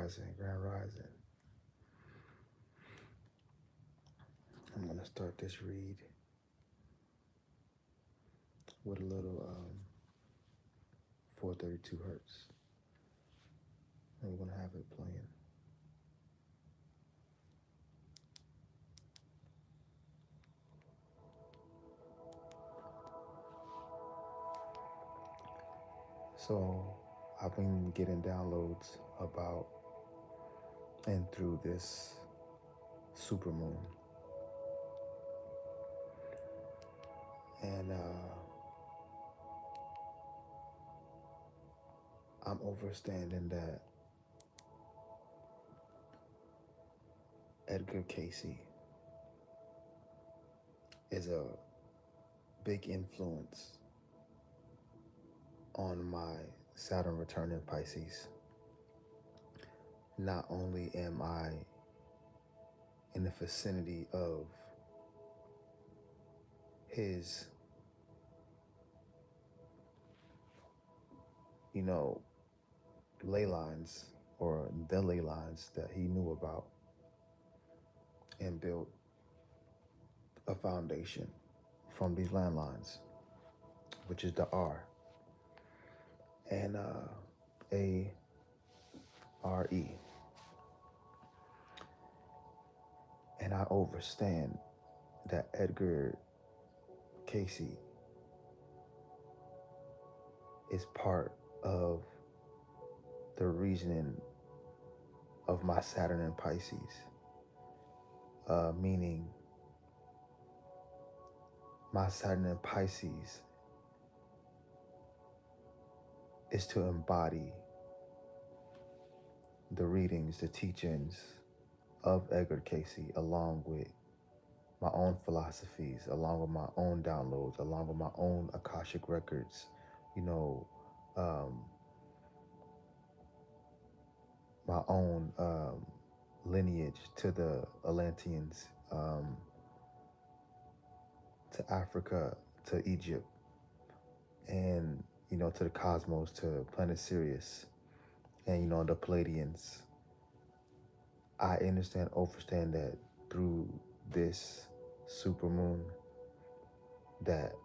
Rising, Grand Rising. I'm gonna start this read with a little 432 hertz, and we're gonna have it playing. So I've been getting downloads about and through this supermoon, and I'm understanding that Edgar Cayce is a big influence on my Saturn return in Pisces. Not only am I in the vicinity of his, ley lines, or the ley lines that he knew about and built a foundation from these landlines, which is the R and A-R-E. And I understand that Edgar Cayce is part of the reasoning of my Saturn in Pisces, meaning my Saturn in Pisces is to embody the readings, the teachings of Edgar Cayce, along with my own philosophies, along with my own downloads, along with my own Akashic records, my own lineage to the Atlanteans, to Africa, to Egypt, and, to the cosmos, to planet Sirius, and, the Palladians. I understand that through this supermoon, that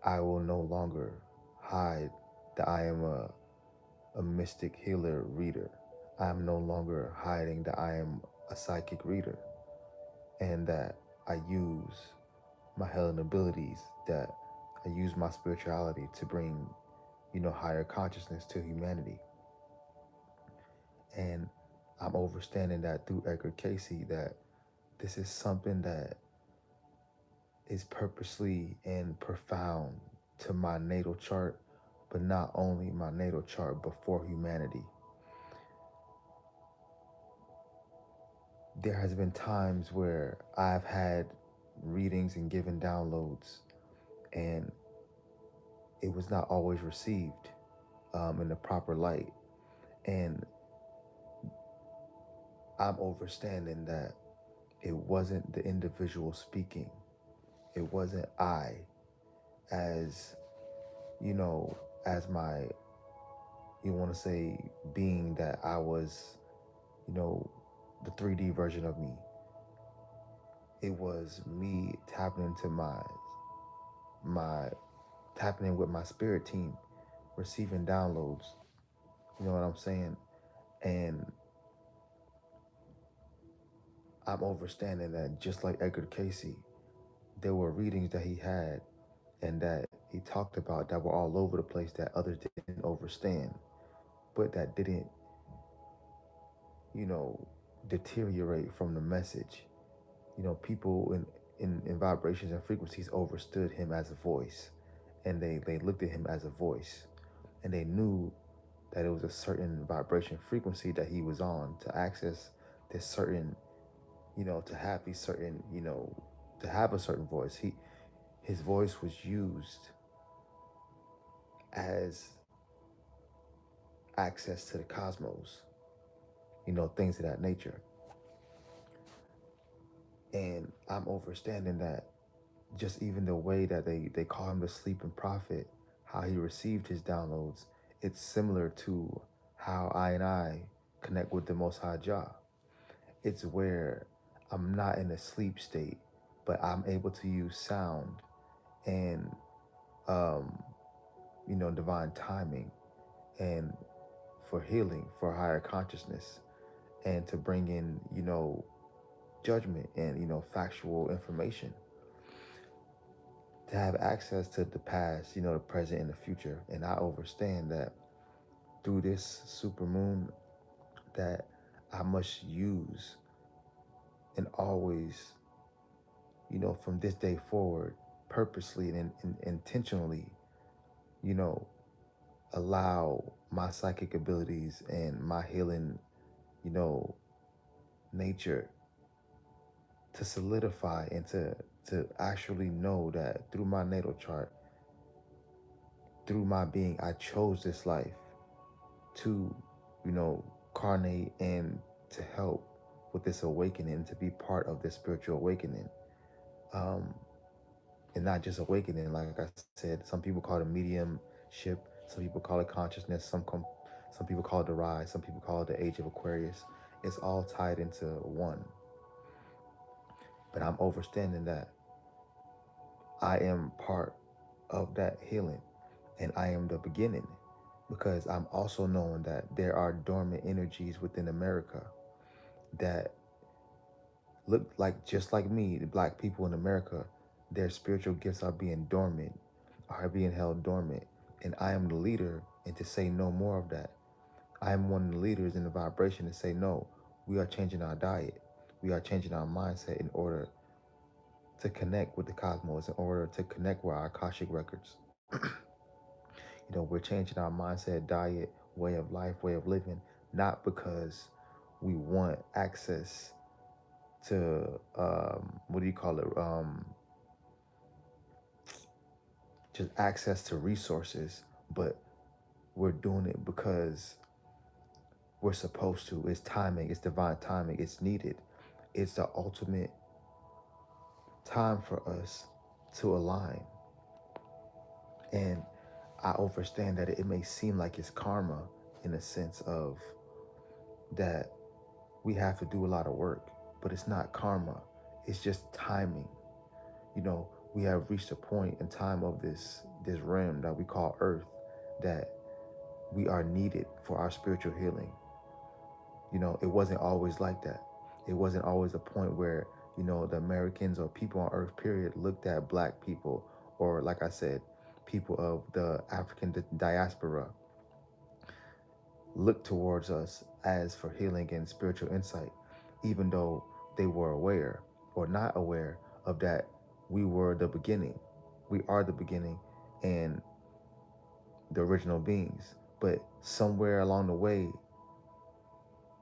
I will no longer hide that I am a mystic healer reader. I am no longer hiding that I am a psychic reader, and that I use my healing abilities, that I use my spirituality to bring, higher consciousness to humanity. And I'm understanding that through Edgar Cayce, that this is something that is purposely and profound to my natal chart, but not only my natal chart, but for humanity. There has been times where I've had readings and given downloads, and it was not always received in the proper light. And I'm understanding that it wasn't the individual speaking. It wasn't I as, as my, you want to say, being that I was, the 3D version of me. It was me tapping into my tapping in with my spirit team, receiving downloads. You know what I'm saying? And I'm understanding that just like Edgar Cayce, there were readings that he had and that he talked about that were all over the place that others didn't understand, but that didn't, deteriorate from the message. People in vibrations and frequencies understood him as a voice, and they looked at him as a voice, and they knew that it was a certain vibration frequency that he was on to access this certain, to have these certain, to have a certain voice. His voice was used as access to the cosmos, things of that nature. And I'm understanding that just even the way that they call him the sleeping prophet, how he received his downloads, it's similar to how I connect with the Most High Jah. It's where I'm not in a sleep state, but I'm able to use sound and um, divine timing and for healing, for higher consciousness, and to bring in, judgment and, factual information, to have access to the past, the present and the future. And I understand that through this super moon that I must use and always, from this day forward, purposely and intentionally, you know, allow my psychic abilities and my healing, you know, nature to solidify and to actually know that through my natal chart, through my being, I chose this life to, you know, carnate and to help with this awakening, to be part of this spiritual awakening. Um, and not just awakening, like I said, some people call it mediumship, some people call it consciousness, some people call it the rise, some people call it the age of Aquarius. It's all tied into one. But I'm understanding that I am part of that healing and I am the beginning, because I'm also knowing that there are dormant energies within America that look like, just like me, the black people in America, their spiritual gifts are being dormant, are being held dormant. And I am the leader, and to say no more of that. I am one of the leaders in the vibration to say no, we are changing our diet. We are changing our mindset in order to connect with the cosmos, in order to connect with our Akashic records. We're changing our mindset, diet, way of life, way of living, not because we want access to what do you call it? Just access to resources, but we're doing it because we're supposed to. It's timing, it's divine timing, it's needed. It's the ultimate time for us to align. And I understand that it may seem like it's karma in a sense of that we have to do a lot of work, but it's not karma. It's just timing. We have reached a point in time of this realm that we call Earth, that we are needed for our spiritual healing. It wasn't always like that. It wasn't always a point where, the Americans or people on Earth, period, looked at black people, or like I said, people of the African diaspora, looked towards us as for healing and spiritual insight, even though they were aware or not aware of that we were the beginning. We are the beginning and the original beings. But somewhere along the way,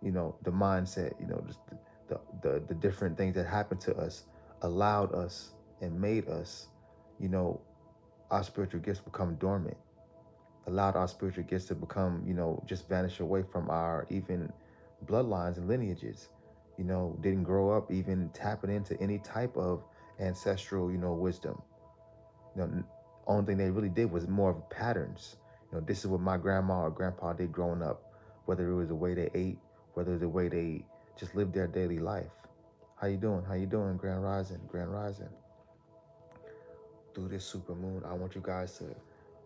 the mindset, just the different things that happened to us allowed us and made us, you know, our spiritual gifts become dormant, allowed our spiritual gifts to become, just vanish away from our even bloodlines and lineages, didn't grow up even tapping into any type of ancestral, wisdom. Only thing they really did was more of patterns. This is what my grandma or grandpa did growing up, whether it was the way they ate, whether it was the way they just lived their daily life. How you doing? How you doing, Grand Rising? Grand Rising. Through this super moon, I want you guys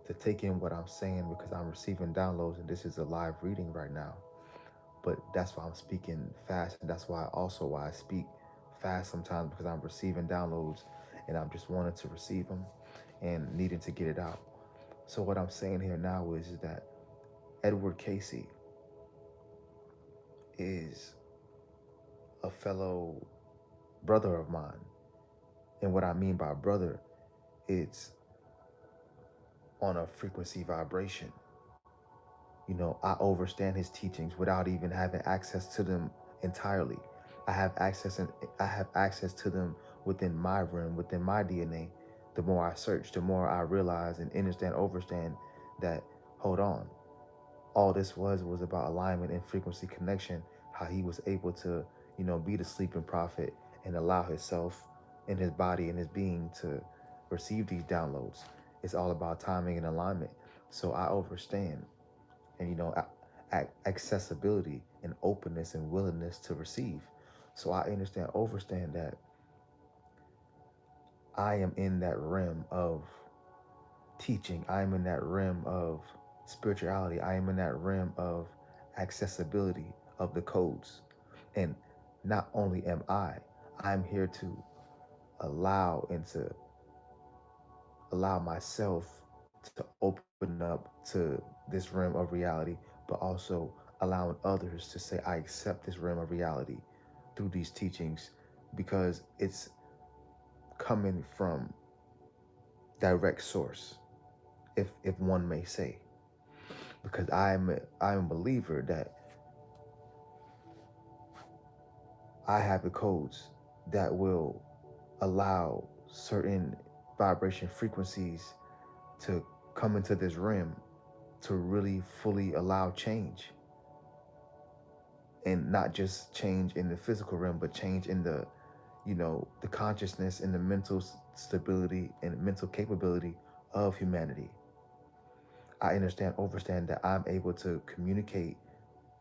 to take in what I'm saying, because I'm receiving downloads and this is a live reading right now. But that's why I'm speaking fast, and that's why I speak fast sometimes, because I'm receiving downloads and I'm just wanting to receive them and needing to get it out. So what I'm saying here now is that Edward Cayce is a fellow brother of mine. And what I mean by brother, it's on a frequency vibration. I understand his teachings without even having access to them entirely. I have access to them within my realm, within my DNA. The more I search, the more I realize and understand that, hold on, all this was about alignment and frequency connection, how he was able to, be the sleeping prophet and allow himself and his body and his being to receive these downloads. It's all about timing and alignment. So I understand. And, accessibility and openness and willingness to receive. So I understand that I am in that realm of teaching. I am in that realm of spirituality. I am in that realm of accessibility of the codes. And not only am I'm here to allow and to allow myself to open up to this realm of reality, but also allowing others to say, I accept this realm of reality through these teachings because it's coming from direct source, if one may say. Because I'm a believer that I have the codes that will allow certain vibration frequencies to come into this realm to really fully allow change, and not just change in the physical realm, but change in the, the consciousness and the mental stability and mental capability of humanity. I overstand that I'm able to communicate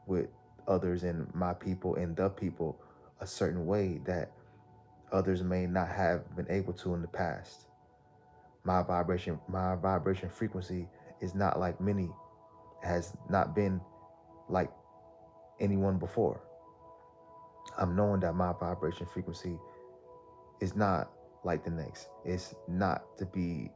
with others and my people and the people a certain way that others may not have been able to in the past. My vibration frequency is not like many, has not been like anyone before. I'm knowing that my vibration frequency is not like the next. It's not to be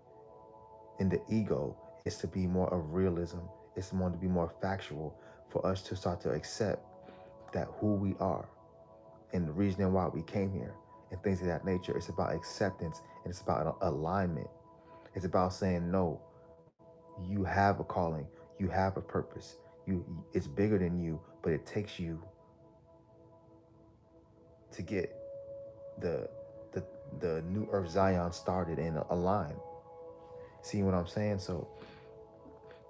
in the ego. It's to be more of realism. It's more to be more factual for us to start to accept that who we are and the reasoning why we came here and things of that nature. It's about acceptance and it's about alignment. It's about saying, no, you have a calling, you have a purpose. It's bigger than you, but it takes you to get the the the new Earth Zion started and aligned. See what I'm saying? So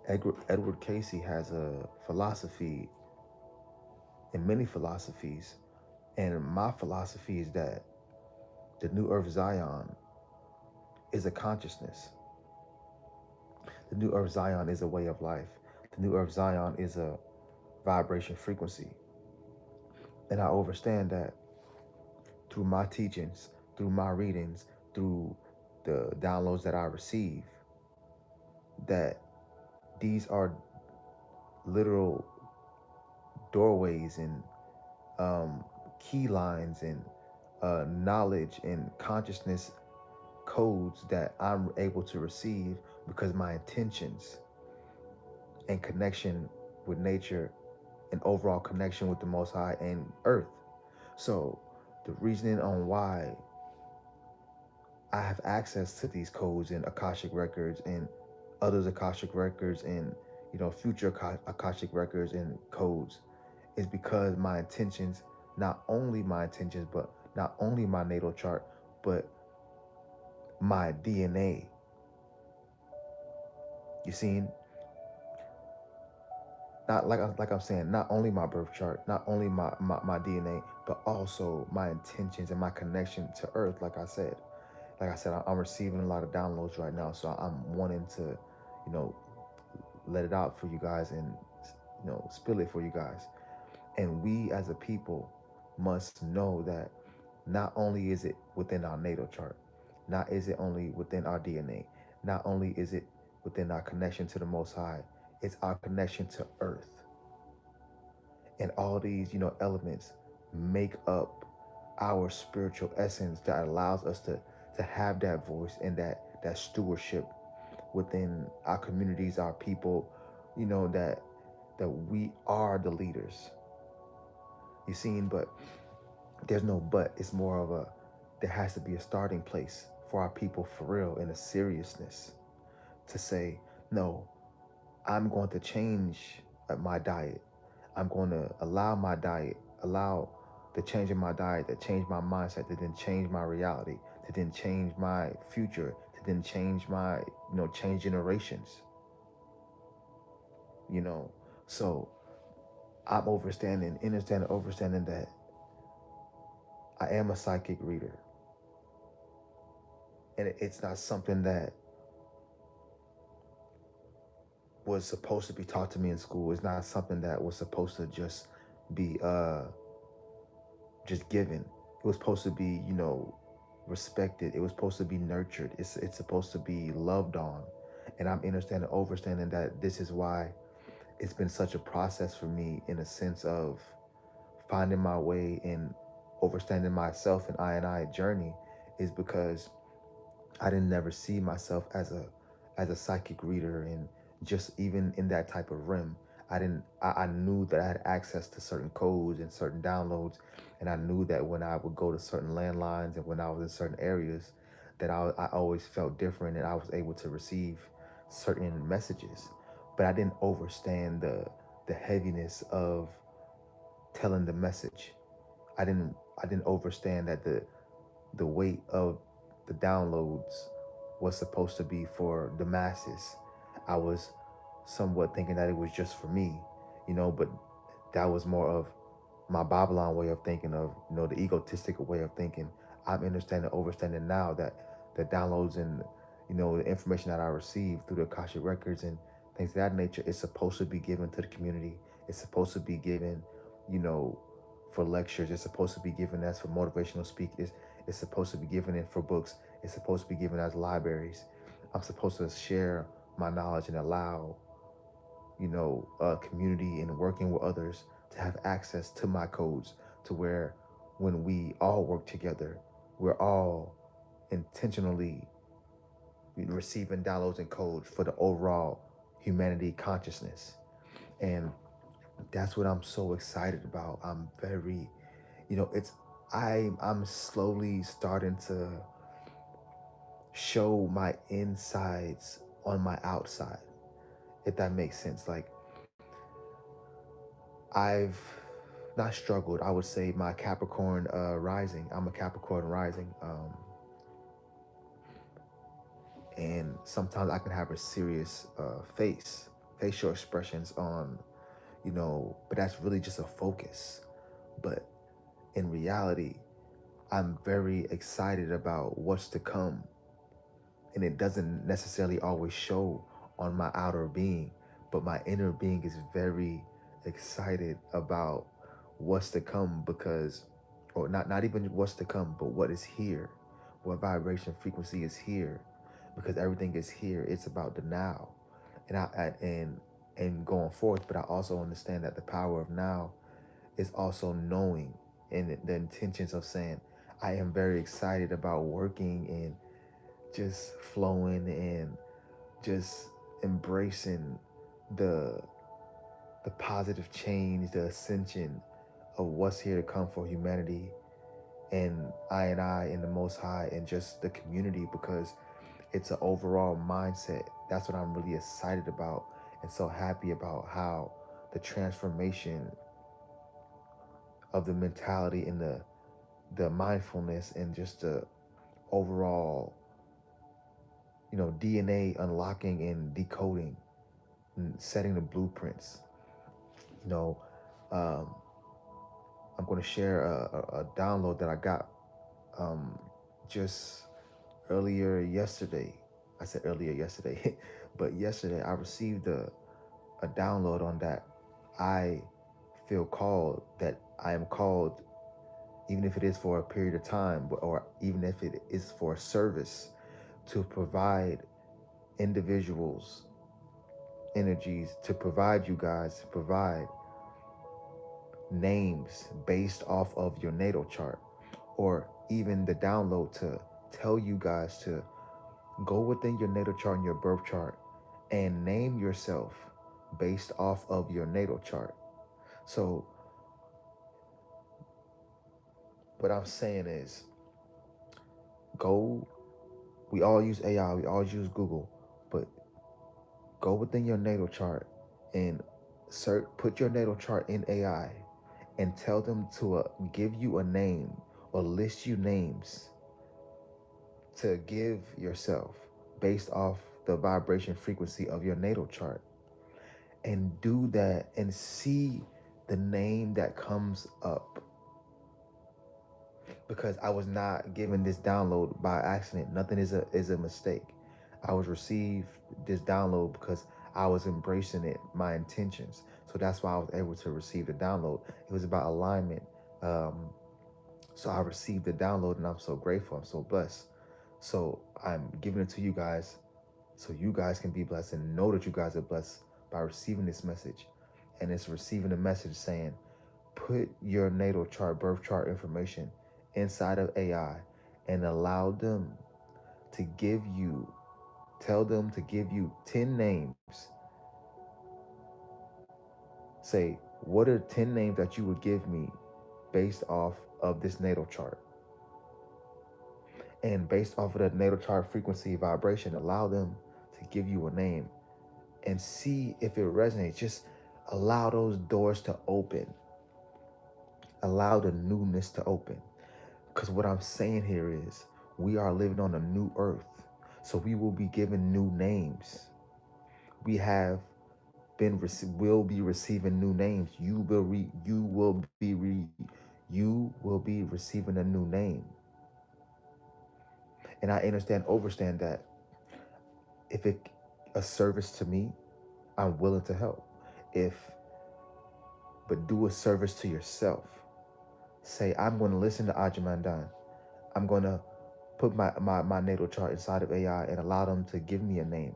Edward Cayce has a philosophy and many philosophies, and my philosophy is that the new Earth Zion is a consciousness. The new Earth Zion is a way of life. The new Earth Zion is a vibration frequency. And I understand that through my teachings, through my readings, through the downloads that I receive, that these are literal doorways and key lines and knowledge and consciousness codes that I'm able to receive because my intentions and connection with nature and overall connection with the Most High and Earth. So the reasoning on why I have access to these codes and Akashic records and others Akashic records and future Akashic records and codes is because my intentions, not only my intentions, but not only my natal chart, but my DNA. You see, not like I'm saying, not only my birth chart, not only my DNA, but also my intentions and my connection to Earth. Like I said, I'm receiving a lot of downloads right now, so I'm wanting to, let it out for you guys and, spill it for you guys. And we as a people must know that not only is it within our natal chart, not is it only within our DNA, not only is it within our connection to the Most High, it's our connection to Earth. And all these, elements make up our spiritual essence that allows us to have that voice and that stewardship within our communities, our people, that we are the leaders. You seen, but there's no but. It's more of a, there has to be a starting place for our people for real and a seriousness to say, no, I'm going to change my diet. I'm going to allow the change in my diet, that change my mindset, that then change my reality, that then change my future, that then change my, change generations, you know. So I'm understanding that I am a psychic reader. And it's not something that was supposed to be taught to me in school. It's not something that was supposed to just be just given. It was supposed to be, respected. It was supposed to be nurtured. It's supposed to be loved on. And I'm understanding, overstanding that this is why it's been such a process for me, in a sense of finding my way in overstanding myself and I journey, is because I didn't never see myself as a psychic reader, and just even in that type of realm. I knew that I had access to certain codes and certain downloads, and I knew that when I would go to certain landlines and when I was in certain areas, that I always felt different and I was able to receive certain messages. But I didn't understand the heaviness of telling the message. I didn't understand that the weight of the downloads was supposed to be for the masses. I was somewhat thinking that it was just for me, but that was more of my Babylon way of thinking, of the egotistic way of thinking. I'm understanding, overstanding now that the downloads and the information that I receive through the Akashic records and things of that nature is supposed to be given to the community. It's supposed to be given, you know, for lectures. It's supposed to be given as for motivational speakers. It's supposed to be given in for books. It's supposed to be given as libraries. I'm supposed to share my knowledge and allow, a community and working with others to have access to my codes, to where when we all work together, we're all intentionally receiving downloads and codes for the overall humanity consciousness. And that's what I'm so excited about. I'm very, it's I'm slowly starting to show my insides on my outside, if that makes sense. Like, I've not struggled. I would say my Capricorn rising. I'm a Capricorn rising, and sometimes I can have a serious facial expressions on, but that's really just a focus. But in reality, I'm very excited about what's to come, and it doesn't necessarily always show on my outer being, but my inner being is very excited about what's to come, because, or not even what's to come, but what is here, what vibration frequency is here, because everything is here. It's about the now, and and going forth. But I also understand that the power of now is also knowing, and the intentions of saying, I am very excited about working and just flowing and just embracing the the positive change, the ascension of what's here to come for humanity, and I and the Most High and just the community, because it's an overall mindset. That's what I'm really excited about and so happy about, how the transformation of the mentality and the mindfulness and just the overall, DNA unlocking and decoding and setting the blueprints. You know, um, I'm going to share a download that I got um, just earlier yesterday. I said earlier yesterday, but yesterday I received a download on that. I feel called, that I am called, even if it is for a period of time, or even if it is for a service, to provide individuals energies, to provide you guys, to provide names based off of your natal chart, or even the download to tell you guys to go within your natal chart and your birth chart and name yourself based off of your natal chart. So what I'm saying is, go, we all use AI, we all use Google, but go within your natal chart and put your natal chart in AI and tell them to give you a name, or list you names to give yourself based off the vibration frequency of your natal chart, and do that and see the name that comes up. Because I was not given this download by accident. Nothing is a mistake. I was received this download because I was embracing it, my intentions. So that's why I was able to receive the download. It was about alignment. Um, so I received the download and I'm so grateful. I'm so blessed. So I'm giving it to you guys so you guys can be blessed and know that you guys are blessed by receiving this message. And it's receiving a message saying, put your natal chart, birth chart information inside of AI and allow them to give you, tell them to give you 10 names. Say, what are 10 names that you would give me based off of this natal chart? And based off of the natal chart frequency vibration, allow them to give you a name and see if it resonates. Just allow those doors to open. Allow the newness to open. Because what I'm saying here is we are living on a new earth. So we will be given new names. We have been will be receiving new names. You will be receiving a new name. And I understand that if it a service to me, I'm willing to help. If but do a service to yourself. Say, I'm going to listen to Ajamandan. I'm going to put my natal chart inside of AI and allow them to give me a name.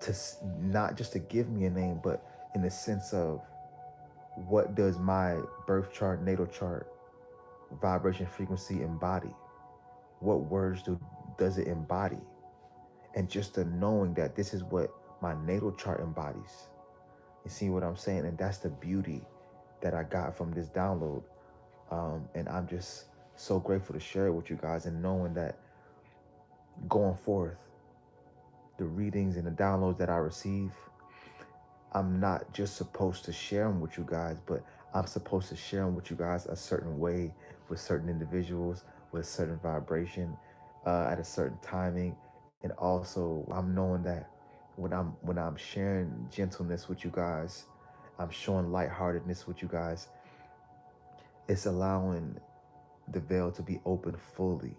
To not just to give me a name, but in the sense of what does my birth chart, natal chart, vibration frequency embody? What words does it embody? And just the knowing that this is what my natal chart embodies. You see what I'm saying? And that's the beauty that I got from this download. And I'm just so grateful to share it with you guys and knowing that going forth, the readings and the downloads that I receive, I'm not just supposed to share them with you guys, but I'm supposed to share them with you guys a certain way with certain individuals, with certain vibration, at a certain timing. And also I'm knowing that when I'm sharing gentleness with you guys, I'm showing lightheartedness with you guys, it's allowing the veil to be open fully,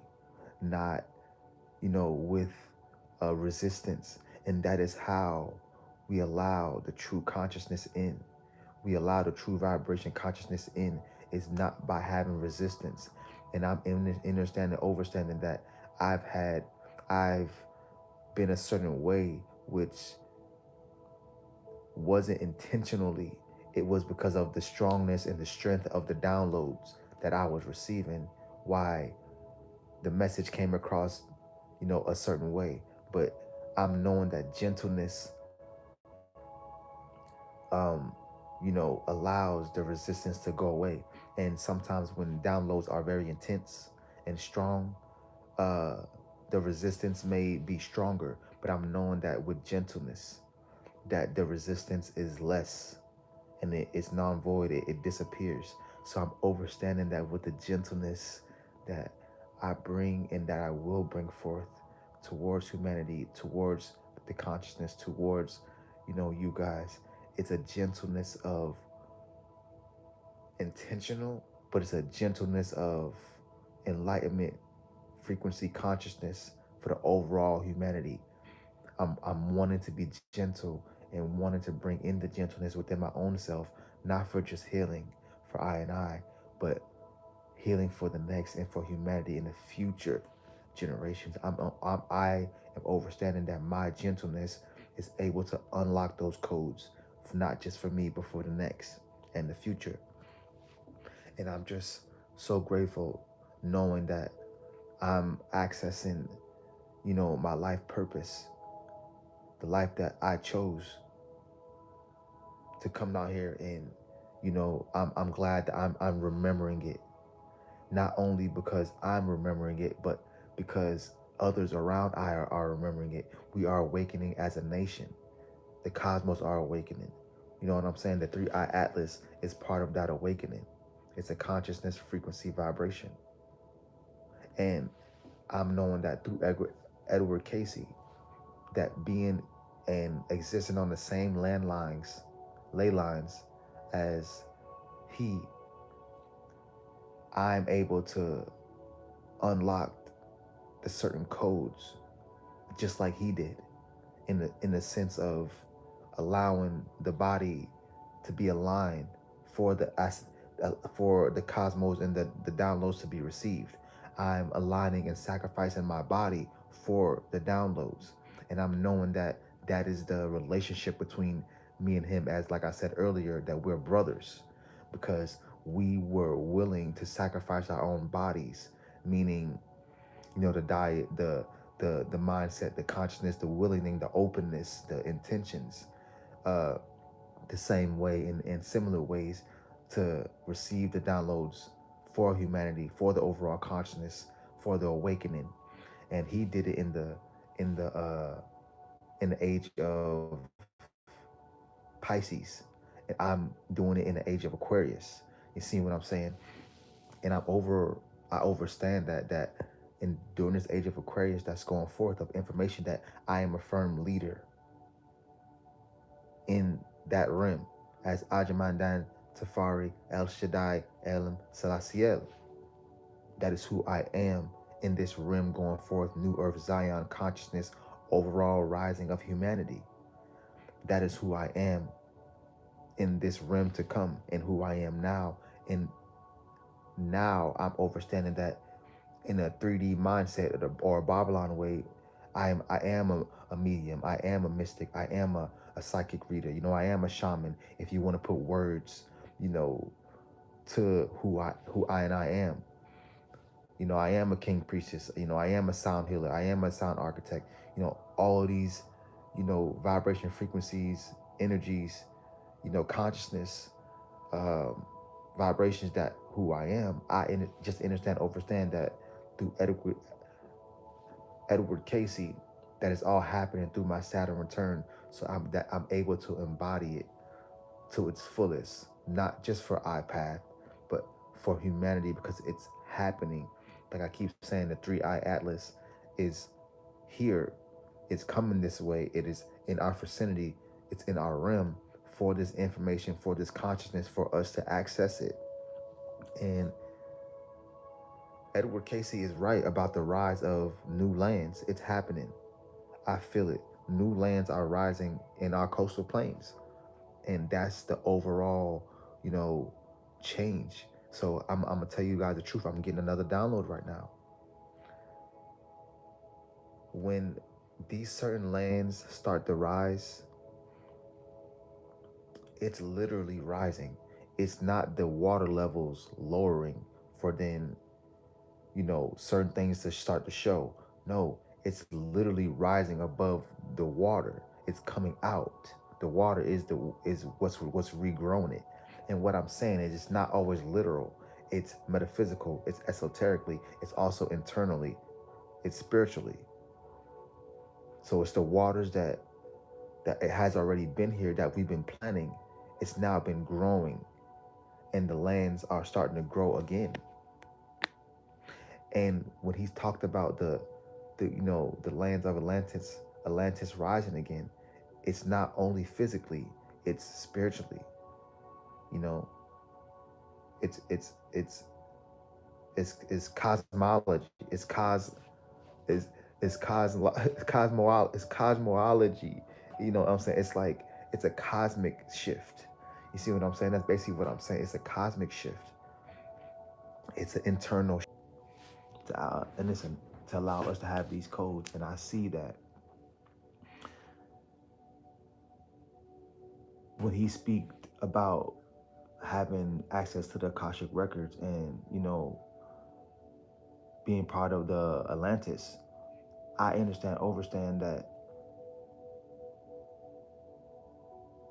not, with resistance. And that is how we allow the true consciousness in. We allow the true vibration consciousness in is not by having resistance. And I'm understanding that I've been a certain way, which wasn't intentionally. It was because of the strongness and the strength of the downloads that I was receiving, why the message came across, a certain way. But I'm knowing that gentleness, um, allows the resistance to go away. And sometimes when downloads are very intense and strong, uh, the resistance may be stronger. But I'm knowing that with gentleness, that the resistance is less and it's non-void, it disappears. So I'm understanding that with the gentleness that I bring and that I will bring forth towards humanity, towards the consciousness, towards, you guys, it's a gentleness of intentional, but it's a gentleness of enlightenment, frequency, consciousness for the overall humanity. I'm wanting to be gentle and wanting to bring in the gentleness within my own self, not for just healing for I, but healing for the next and for humanity in the future generations. I am understanding that my gentleness is able to unlock those codes, not just for me, but for the next and the future. And I'm just so grateful knowing that I'm accessing, my life purpose, the life that I chose to come down here. And I'm glad that I'm remembering it, not only because I'm remembering it, but because others around are remembering it. We are awakening as a nation. The cosmos are awakening. You know what I'm saying? The 3I Atlas is part of that awakening. It's a consciousness, frequency, vibration. And I'm knowing that through Edward Cayce, that being and existing on the same ley lines as he, I'm able to unlock the certain codes just like he did. in the sense of allowing the body to be aligned for for the cosmos and the downloads to be received. I'm aligning and sacrificing my body for the downloads, and I'm knowing that that is the relationship between me and him, as like I said earlier, that we're brothers because we were willing to sacrifice our own bodies, meaning, you know, the diet, the mindset, the consciousness, the willingness, the openness, the intentions, uh the same way in similar ways to receive the downloads for humanity, for the overall consciousness, for the awakening. And he did it in the uh in the age of Pisces, and I'm doing it in the age of Aquarius. You see what I'm saying? And I overstand that in during this age of Aquarius that's going forth of information, that I am a firm leader in that rim as Ajamandan Tafari El Shaddai Elam Selassie. That is who I am in this rim going forth, New Earth Zion consciousness, overall rising of humanity. That is who I am in this rim to come and who I am now. And now I'm understanding that in a 3D mindset or a Babylon way, I am a medium. I am a mystic. I am a psychic reader. You know, I am a shaman. If you want to put words, you know, to who I and I am. You know, I am a king priestess. You know, I am a sound healer. I am a sound architect. You know, all of these, you know, vibration frequencies, energies, you know, consciousness, um, vibrations, that who I am. Just understand that through Edward Cayce, that is all happening through my Saturn return. So I'm able to embody it to its fullest, not just for iPath, but for humanity, because it's happening. Like I keep saying, the 3i Atlas is here. It's coming this way. It is in our vicinity. It's in our realm for this information, for this consciousness, for us to access it. And Edward Cayce is right about the rise of new lands. It's happening. I feel it. New lands are rising in our coastal plains. And that's the overall, you know, change. So I'm gonna tell you guys the truth. I'm getting another download right now. When these certain lands start to rise, it's literally rising. It's not the water levels lowering for then, you know, certain things to start to show. No, it's literally rising above the water. It's coming out. The water is what's regrown it. And what I'm saying is, it's not always literal. It's metaphysical. It's esoterically. It's also internally. It's spiritually. So it's the waters that it has already been here, that we've been planting. It's now been growing, and the lands are starting to grow again. And when he's talked about the you know, the lands of Atlantis rising again, it's not only physically, it's spiritually. You know, it's it's cosmology. Is it's cosmology. You know what I'm saying? It's like it's a cosmic shift. You see what I'm saying? That's basically what I'm saying. It's a cosmic shift. It's an internal and listen, to allow us to have these codes. And I see that when he speak about having access to the Akashic records and, you know, being part of the Atlantis, I overstand that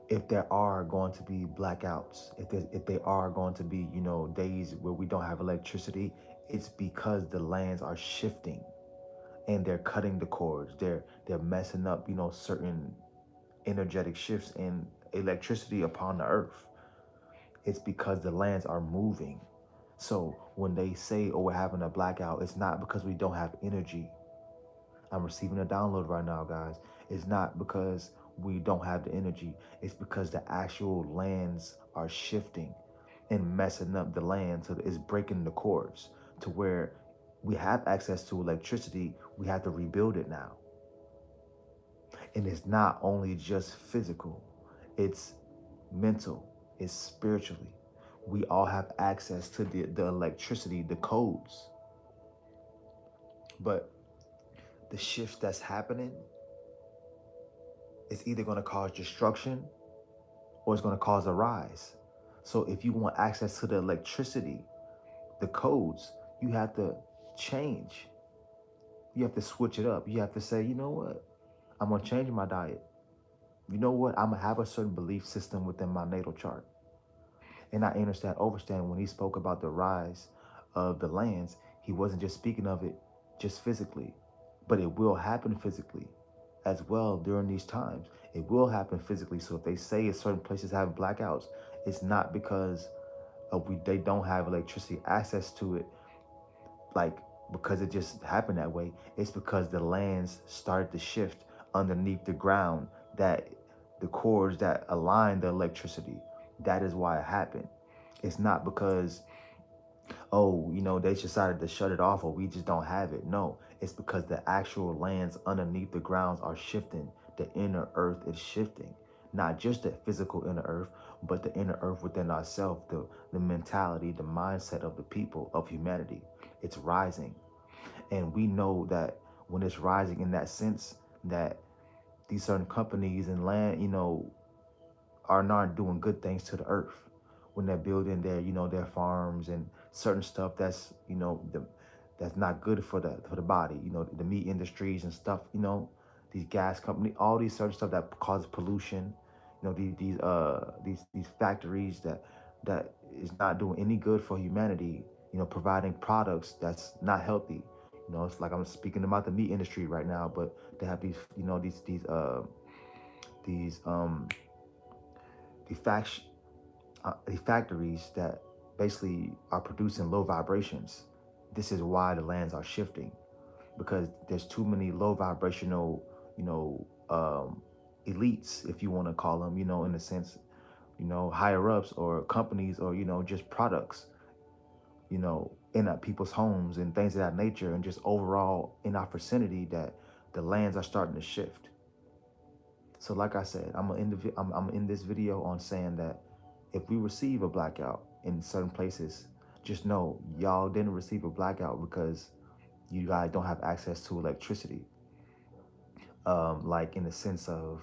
if there are going to be blackouts, if they are going to be, you know, days where we don't have electricity, it's because the lands are shifting and they're cutting the cords. They're messing up, you know, certain energetic shifts in electricity upon the earth. It's because the lands are moving. So when they say, oh, we're having a blackout, it's not because we don't have energy. I'm receiving a download right now, guys. It's not because we don't have the energy. It's because the actual lands are shifting and messing up the land. So it's breaking the cords to where we have access to electricity. We have to rebuild it now. And it's not only just physical, it's mental, it's spiritually. We all have access to the electricity, the codes. But the shift that's happening is either going to cause destruction or it's going to cause a rise. So if you want access to the electricity, the codes, you have to change. You have to switch it up. You have to say, you know what? I'm going to change my diet. You know what? I'm going to have a certain belief system within my natal chart. And I overstand when he spoke about the rise of the lands, he wasn't just speaking of it just physically, but it will happen physically as well during these times. It will happen physically. So if they say certain places have blackouts, it's not because they don't have electricity access to it, like because it just happened that way. It's because the lands started to shift underneath the ground, that the cords that align the electricity. That is why it happened. It's not because, oh, they decided to shut it off or we just don't have it. No, it's because the actual lands underneath the grounds are shifting. The inner earth is shifting. Not just the physical inner earth, but the inner earth within ourselves, the mentality, the mindset of the people, of humanity. It's rising. And we know that when it's rising in that sense, that these certain companies and land, are not doing good things to the earth when they're building their farms and certain stuff that's that's not good for the body. The meat industries and stuff. These gas company, all these certain stuff that causes pollution. These factories that is not doing any good for humanity. Providing products that's not healthy. It's like I'm speaking about the meat industry right now, but they have these the fact the factories that basically are producing low vibrations. This is why the lands are shifting, because there's too many low vibrational, elites, if you want to call them, in a sense, higher ups or companies or, just products, in people's homes and things of that nature, and just overall in our vicinity, that the lands are starting to shift. So like I said, I'm in this video on saying that if we receive a blackout in certain places, just know y'all didn't receive a blackout because you guys don't have access to electricity. Like in the sense of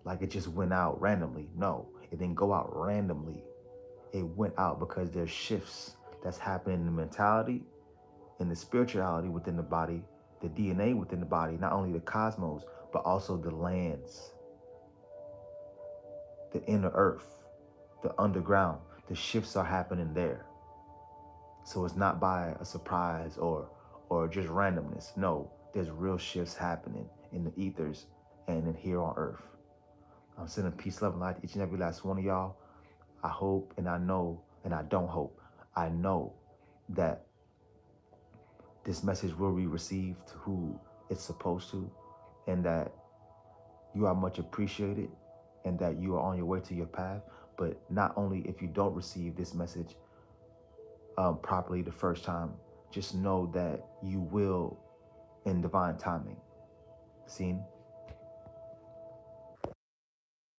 like it just went out randomly. No, it didn't go out randomly. It went out because there's shifts that's happening in the mentality, in the spirituality within the body, the DNA within the body, not only the cosmos, but also the lands, the inner earth, the underground. The shifts are happening there. So it's not by a surprise or just randomness. No, there's real shifts happening in the ethers and in here on earth. I'm sending peace, love, and light to each and every last one of y'all. I hope and I know, and I don't hope, I know that this message will be received to who it's supposed to, and that you are much appreciated, and that you are on your way to your path. But not only if you don't receive this message properly the first time, just know that you will in divine timing. Seen?